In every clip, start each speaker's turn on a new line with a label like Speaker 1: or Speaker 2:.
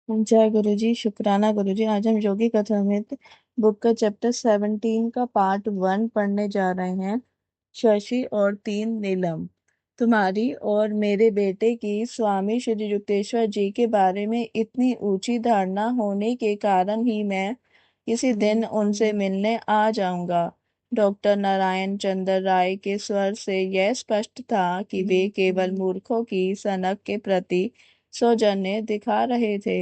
Speaker 1: जय गुरु जी, शुक्राना गुरु जी। आज हम योगी कथामृत बुक का चैप्टर 17 का पार्ट 1 पढ़ने जा रहे हैं। शशि और 3 नीलम। तुम्हारी और मेरे बेटे की स्वामी श्री युक्तेश्वर जी के बारे में इतनी ऊंची धारणा होने के कारण ही मैं किसी दिन उनसे मिलने आ जाऊंगा। डॉक्टर नारायण चंद्र राय के स्वर से यह स्पष्ट था कि वे केवल मूर्खों की सनक के प्रति सौजन्य दिखा रहे थे।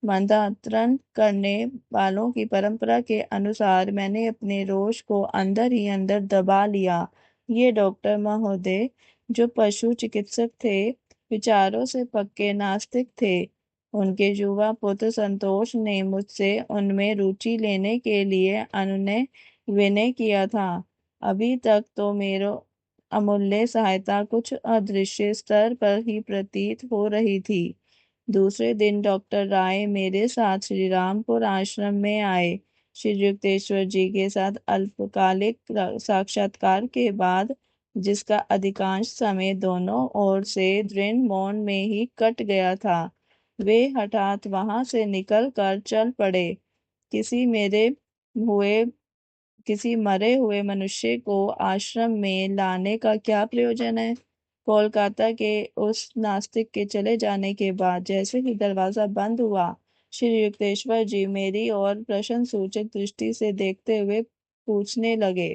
Speaker 1: मंत्रांतरण करने वालों की परंपरा के अनुसार मैंने अपने रोष को अंदर ही अंदर दबा लिया। ये डॉक्टर महोदय, जो पशु चिकित्सक थे, विचारों से पक्के नास्तिक थे। उनके युवा पुत्र संतोष ने मुझसे उनमें रुचि लेने के लिए अनुनय विनय किया था। अभी तक तो मेरी अमूल्य सहायता कुछ अदृश्य स्तर पर ही प्रतीत हो रही थी। दूसरे दिन डॉक्टर राय मेरे साथ श्री रामपुर आश्रम में आए। श्री युक्तेश्वर जी के साथ अल्पकालिक साक्षात्कार के बाद, जिसका अधिकांश समय दोनों ओर से दृढ़ मौन में ही कट गया था, वे हठात वहां से निकल कर चल पड़े। किसी मेरे हुए किसी मरे हुए मनुष्य को आश्रम में लाने का क्या प्रयोजन है। कोलकाता के उस नास्तिक के चले जाने के बाद जैसे ही दरवाजा बंद हुआ, श्री युक्तेश्वर जी मेरी ओर प्रश्न सूचक दृष्टि से देखते हुए पूछने लगे,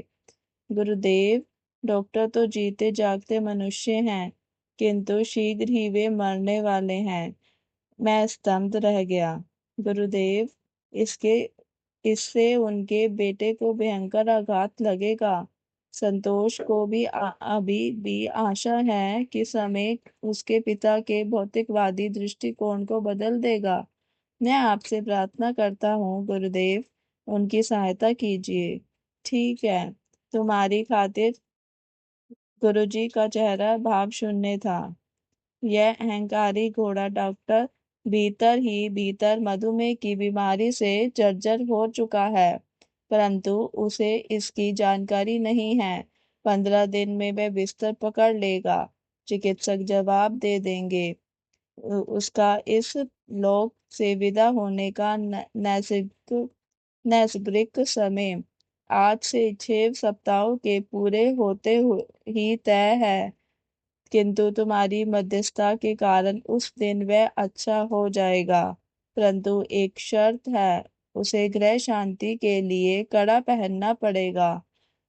Speaker 1: गुरुदेव, डॉक्टर तो जीते जागते मनुष्य हैं, किंतु शीघ्र ही वे मरने वाले हैं। मैं स्तब्ध रह गया। गुरुदेव, इसके इससे उनके बेटे को भयंकर आघात लगेगा। संतोष को भी अभी भी आशा है कि समय उसके पिता के भौतिकवादी दृष्टिकोण को बदल देगा। मैं आपसे प्रार्थना करता हूँ गुरुदेव, उनकी सहायता कीजिए। ठीक है, तुम्हारी खातिर। गुरुजी का चेहरा भाव शून्य था। यह अहंकारी घोड़ा डॉक्टर भीतर ही भीतर मधुमेह की बीमारी से जर्जर हो चुका है, परंतु उसे इसकी जानकारी नहीं है। 15 दिन में वह बिस्तर पकड़ लेगा। चिकित्सक जवाब दे देंगे। उसका इस लोक से विदा होने का नैसर्गिक समय आज से 6 सप्ताह के पूरे होते ही तय है। किंतु तुम्हारी मध्यस्थता के कारण उस दिन वह अच्छा हो जाएगा, परंतु एक शर्त है, उसे गृह शांति के लिए कड़ा पहनना पड़ेगा।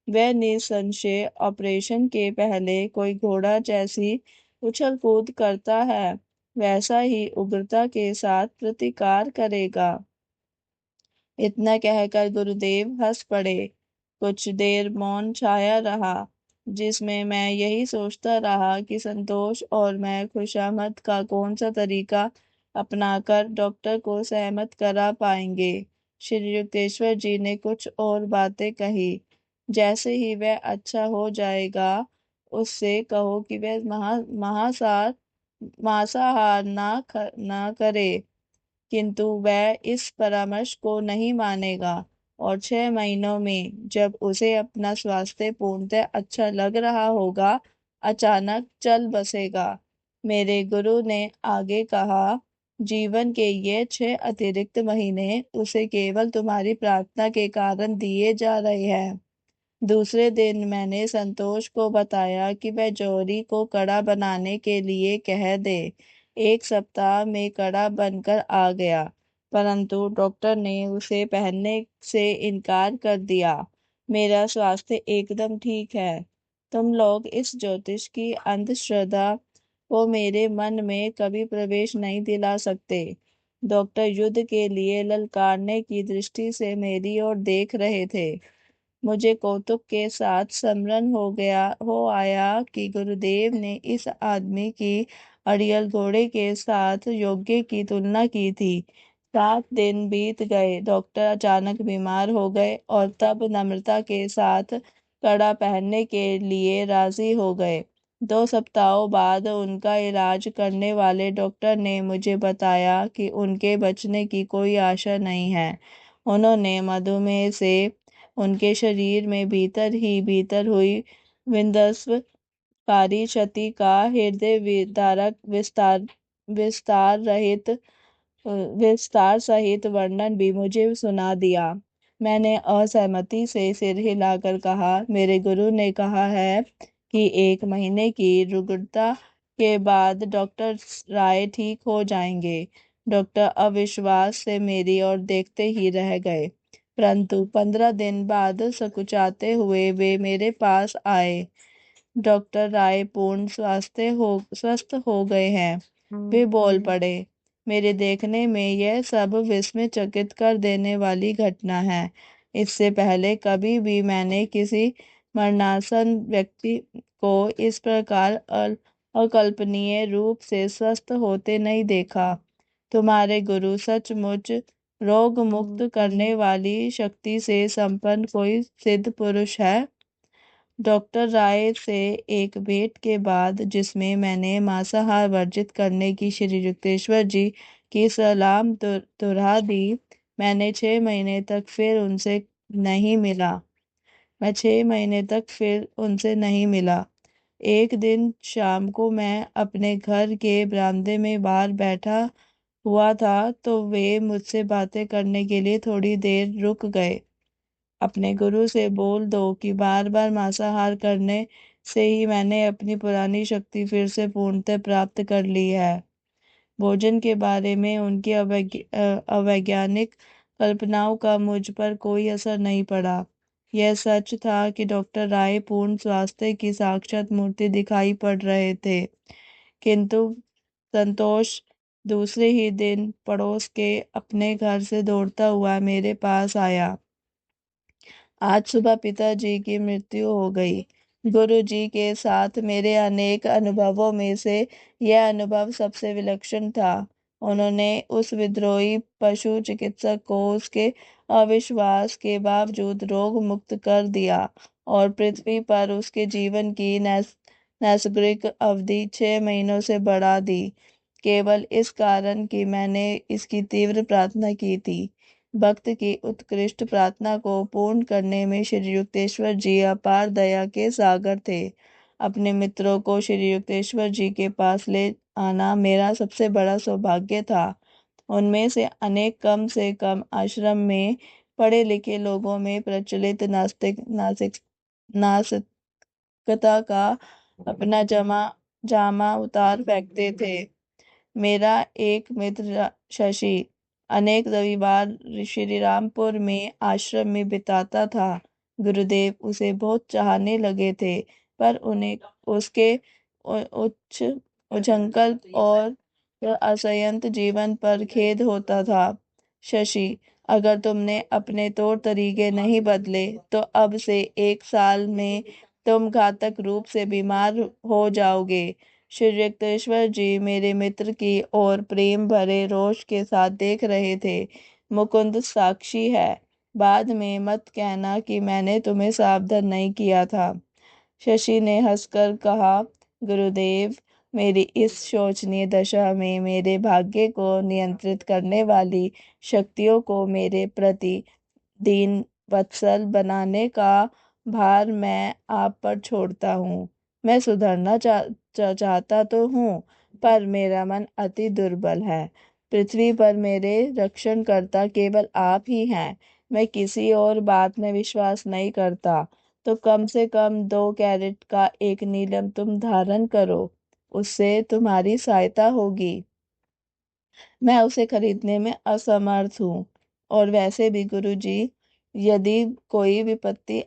Speaker 1: वह निसंशय ऑपरेशन के पहले कोई घोड़ा जैसी उछल कूद करता है, वैसा ही उग्रता के साथ प्रतिकार करेगा। इतना कहकर गुरुदेव हंस पड़े। कुछ देर मौन छाया रहा, जिसमें मैं यही सोचता रहा कि संतोष और मैं खुशामद का कौन सा तरीका अपनाकर डॉक्टर को सहमत करा पाएंगे। श्री युक्तेश्वर जी ने कुछ और बातें कही। जैसे ही वह अच्छा हो जाएगा, उससे कहो कि वह मांसाहार ना करे। किंतु वह इस परामर्श को नहीं मानेगा, और 6 महीनों में जब उसे अपना स्वास्थ्य पूर्णतः अच्छा लग रहा होगा, अचानक चल बसेगा। मेरे गुरु ने आगे कहा, जीवन के ये 6 अतिरिक्त महीने उसे केवल तुम्हारी प्रार्थना के कारण दिए जा रहे हैं। दूसरे दिन मैंने संतोष को बताया कि वह जौहरी को कड़ा बनाने के लिए कह दे। 1 सप्ताह में कड़ा बनकर आ गया, परंतु डॉक्टर ने उसे पहनने से इनकार कर दिया। मेरा स्वास्थ्य एकदम ठीक है। तुम लोग इस ज्योतिष की अंधश्रद्धा को मेरे मन में कभी प्रवेश नहीं दिला सकते। डॉक्टर युद्ध के लिए ललकारने की दृष्टि से मेरी ओर देख रहे थे। मुझे कौतुक के साथ स्मरण हो आया कि गुरुदेव ने इस आदमी की अड़ियल घोड़े के साथ योग्य की तुलना की थी। 7 दिन बीत गए, डॉक्टर अचानक बीमार हो गए और तब नम्रता के साथ कड़ा पहनने के लिए राजी हो गए। 2 सप्ताहों बाद उनका इलाज करने वाले डॉक्टर ने मुझे बताया कि उनके बचने की कोई आशा नहीं है। उन्होंने मधुमेह से उनके शरीर में भीतर ही भीतर हुई विध्वंसकारी क्षति का हृदय विदारक विस्तार रहित विस्तार सहित वर्णन भी मुझे सुना दिया। मैंने असहमति से सिर हिलाकर कहा, मेरे गुरु ने कहा है कि 1 महीने की रुग्णता के बाद डॉक्टर राय ठीक हो जाएंगे। डॉक्टर अविश्वास से मेरी ओर देखते ही रह गए, परंतु 15 दिन बाद सकुचाते हुए वे मेरे पास आए। डॉक्टर राय पूर्ण स्वस्थ हो गए हैं। वे बोल पड़े, मेरे देखने में यह सब विस्मयचकित कर देने वाली घटना है। इससे पहले कभी भी मैंने किसी मरणासन व्यक्ति को इस प्रकार अकल्पनीय रूप से स्वस्थ होते नहीं देखा। तुम्हारे गुरु सचमुच रोग मुक्त करने वाली शक्ति से संपन्न कोई सिद्ध पुरुष है। डॉक्टर राय से एक भेंट के बाद, जिसमें मैंने मांसाहार वर्जित करने की श्री युक्तेश्वर जी की सलाह दोहरा दी, मैंने 6 महीने तक फिर उनसे नहीं मिला। मैं 6 महीने तक फिर उनसे नहीं मिला। एक दिन शाम को मैं अपने घर के बरामदे में बाहर बैठा हुआ था तो वे मुझसे बातें करने के लिए थोड़ी देर रुक गए। अपने गुरु से बोल दो कि बार बार मांसाहार करने से ही मैंने अपनी पुरानी शक्ति फिर से पूर्णतः प्राप्त कर ली है। भोजन के बारे में उनकी अवैज्ञानिक कल्पनाओं का मुझ पर कोई असर नहीं पड़ा। यह सच था कि डॉक्टर राय पूर्ण स्वास्थ्य की साक्षात मूर्ति दिखाई पड़ रहे थे, किंतु संतोष दूसरे ही दिन पड़ोस के अपने घर से दौड़ता हुआ मेरे पास आया। आज सुबह पिताजी की मृत्यु हो गई। गुरु जी के साथ मेरे अनेक अनुभवों में से यह अनुभव सबसे विलक्षण था। उन्होंने उस विद्रोही पशु चिकित्सक को उसके अविश्वास के बावजूद रोग मुक्त कर दिया और पृथ्वी पर उसके जीवन की नैसर्गिक अवधि 6 महीनों से बढ़ा दी, केवल इस कारण कि मैंने इसकी तीव्र प्रार्थना की थी। भक्त की उत्कृष्ट प्रार्थना को पूर्ण करने में श्री युक्तेश्वर जी अपार दया के सागर थे। अपने मित्रों को श्री युक्तेश्वर जी के पास ले आना मेरा सबसे बड़ा सौभाग्य था। उनमें से अनेक कम से कम आश्रम में पढ़े लिखे लोगों में प्रचलित नास्तिकता का अपना जामा उतार फेंकते थे। मेरा एक मित्र शशि अनेक रविवार श्री रामपुर में आश्रम में बिताता था। गुरुदेव उसे बहुत चाहने लगे थे, पर उन्हें उसके उच्च उछंकल और असंयत जीवन पर खेद होता था। शशि, अगर तुमने अपने तौर तरीके नहीं बदले तो अब से 1 साल में तुम घातक रूप से बीमार हो जाओगे। श्री युक्तेश्वर जी मेरे मित्र की ओर प्रेम भरे रोष के साथ देख रहे थे। मुकुंद साक्षी है, बाद में मत कहना कि मैंने तुम्हें सावधान नहीं किया था। शशि ने हंसकर कहा, गुरुदेव, मेरी इस शोचनीय दशा में मेरे भाग्य को नियंत्रित करने वाली शक्तियों को मेरे प्रति दीन वत्सल बनाने का भार मैं आप पर छोड़ता हूँ। मैं सुधरना चाहता तो हूँ, पर मेरा मन अति दुर्बल है। पृथ्वी पर मेरे रक्षणकर्ता केवल आप ही हैं। मैं किसी और बात में विश्वास नहीं करता। तो कम से कम 2 कैरेट का एक नीलम तुम धारण करो, उससे तुम्हारी सहायता होगी। मैं उसे खरीदने में असमर्थ हूँ। और वैसे भी गुरुजी, यदि कोई विपत्ति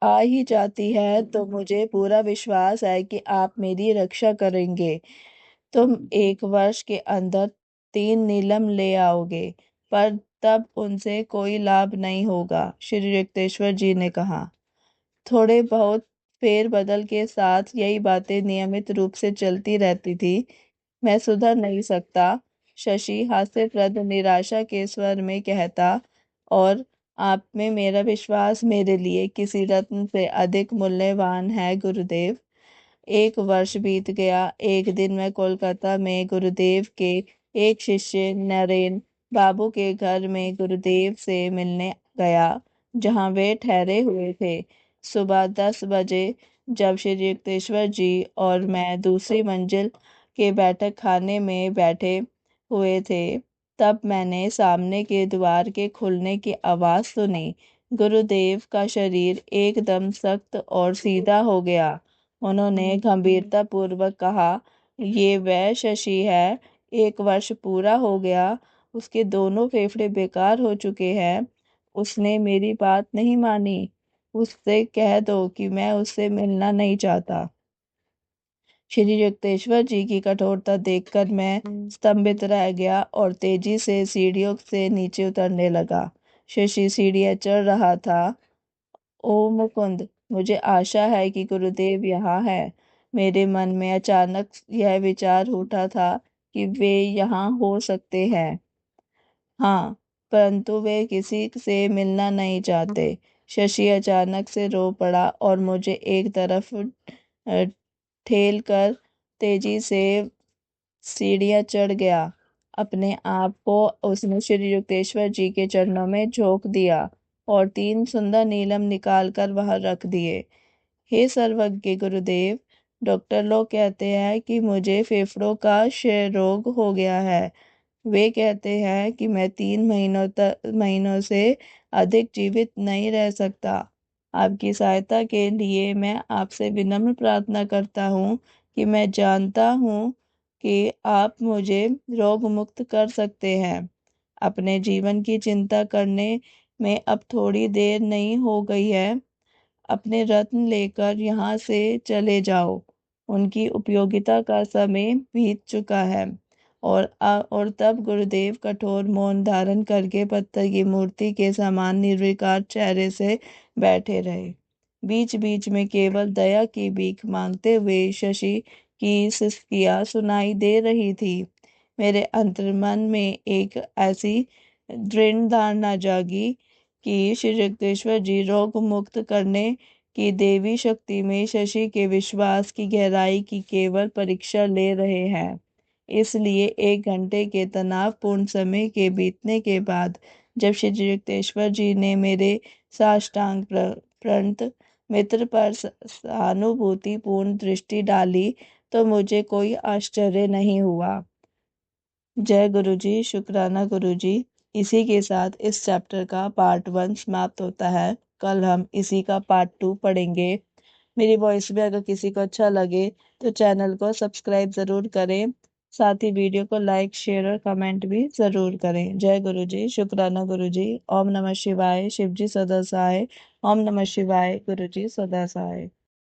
Speaker 1: आ ही जाती है तो मुझे पूरा विश्वास है कि आप मेरी रक्षा करेंगे। तुम 1 वर्ष के अंदर 3 नीलम ले आओगे, पर तब उनसे कोई लाभ नहीं होगा, श्री युक्तेश्वर जी ने कहा। थोड़े बहुत फेरबदल के साथ यही बातें नियमित रूप से चलती रहती थी। मैं सुधर नहीं सकता, शशि हास्यप्रद निराशा के स्वर में कहता, और आप में मेरा विश्वास मेरे लिए किसी रत्न से अधिक मूल्यवान है गुरुदेव। 1 वर्ष बीत गया। एक दिन मैं कोलकाता में गुरुदेव के एक शिष्य नरेन बाबू के घर में गुरुदेव से मिलने गया, जहाँ वे ठहरे हुए थे। सुबह 10 बजे जब श्री युक्तेश्वर जी और मैं दूसरी मंजिल के बैठक खाने में बैठे हुए थे, तब मैंने सामने के द्वार के खुलने की आवाज सुनी। गुरुदेव का शरीर एकदम सख्त और सीधा हो गया। उन्होंने गंभीरता पूर्वक कहा, ये वह शशि है, 1 वर्ष पूरा हो गया, उसके दोनों फेफड़े बेकार हो चुके हैं। उसने मेरी बात नहीं मानी। उससे कह दो कि मैं उससे मिलना नहीं चाहता। श्री युक्तेश्वर जी की कठोरता देखकर मैं स्तंभित रह गया और तेजी से सीढ़ियों से नीचे उतरने लगा। शशि सीढ़ियां चढ़ रहा था। ओ मुकुंद, मुझे आशा है कि गुरुदेव यहाँ है। मेरे मन में अचानक यह विचार उठा था कि वे यहाँ हो सकते हैं। हाँ, परंतु वे किसी से मिलना नहीं चाहते। शशि अचानक से रो पड़ा और मुझे एक तरफ ठेल कर तेजी से सीढ़ियां चढ़ गया। अपने आप को उसने श्री युक्तेश्वर जी के चरणों में झोंक दिया और 3 सुंदर नीलम निकाल कर वहां रख दिए। हे सर्वज्ञ गुरुदेव, डॉक्टर लोग कहते हैं कि मुझे फेफड़ों का क्षय रोग हो गया है। वे कहते हैं कि मैं 3 महीनों से अधिक जीवित नहीं रह सकता। आपकी सहायता के लिए मैं आपसे विनम्र प्रार्थना करता हूँ कि मैं जानता हूँ कि आप मुझे रोग मुक्त कर सकते हैं। अपने जीवन की चिंता करने में अब थोड़ी देर नहीं हो गई है। अपने रत्न लेकर यहाँ से चले जाओ। उनकी उपयोगिता का समय बीत चुका है। और तब गुरुदेव कठोर मौन धारण करके पत्थर की मूर्ति के समान निर्विकार चेहरे से बैठे रहे। बीच बीच में केवल दया की भीख मांगते हुए शशि की सिसकियां सुनाई दे रही थी। मेरे अंतर्मन में एक ऐसी दृढ़ धारणा जागी कि श्री जगदीश्वर जी रोग मुक्त करने की देवी शक्ति में शशि के विश्वास की गहराई की केवल परीक्षा ले रहे हैं। इसलिए 1 घंटे के तनावपूर्ण समय के बीतने के बाद जब श्री युक्तेश्वर जी ने मेरे साष्टांग प्रणत मित्र पर सहानुभूतिपूर्ण दृष्टि डाली तो मुझे कोई आश्चर्य नहीं हुआ। जय गुरु जी, शुक्राना गुरु जी। इसी के साथ इस चैप्टर का पार्ट 1 समाप्त होता है। कल हम इसी का पार्ट 2 पढ़ेंगे। मेरी वॉइस भी अगर किसी को अच्छा लगे तो चैनल को सब्सक्राइब ज़रूर करें। साथ ही वीडियो को लाइक, शेयर और कमेंट भी ज़रूर करें। जय गुरु जी, शुक्राना गुरु जी। ओम नमः शिवाय। शिव जी सदा सहाय। ओम नमः शिवाय। गुरु जी सदा सहाय।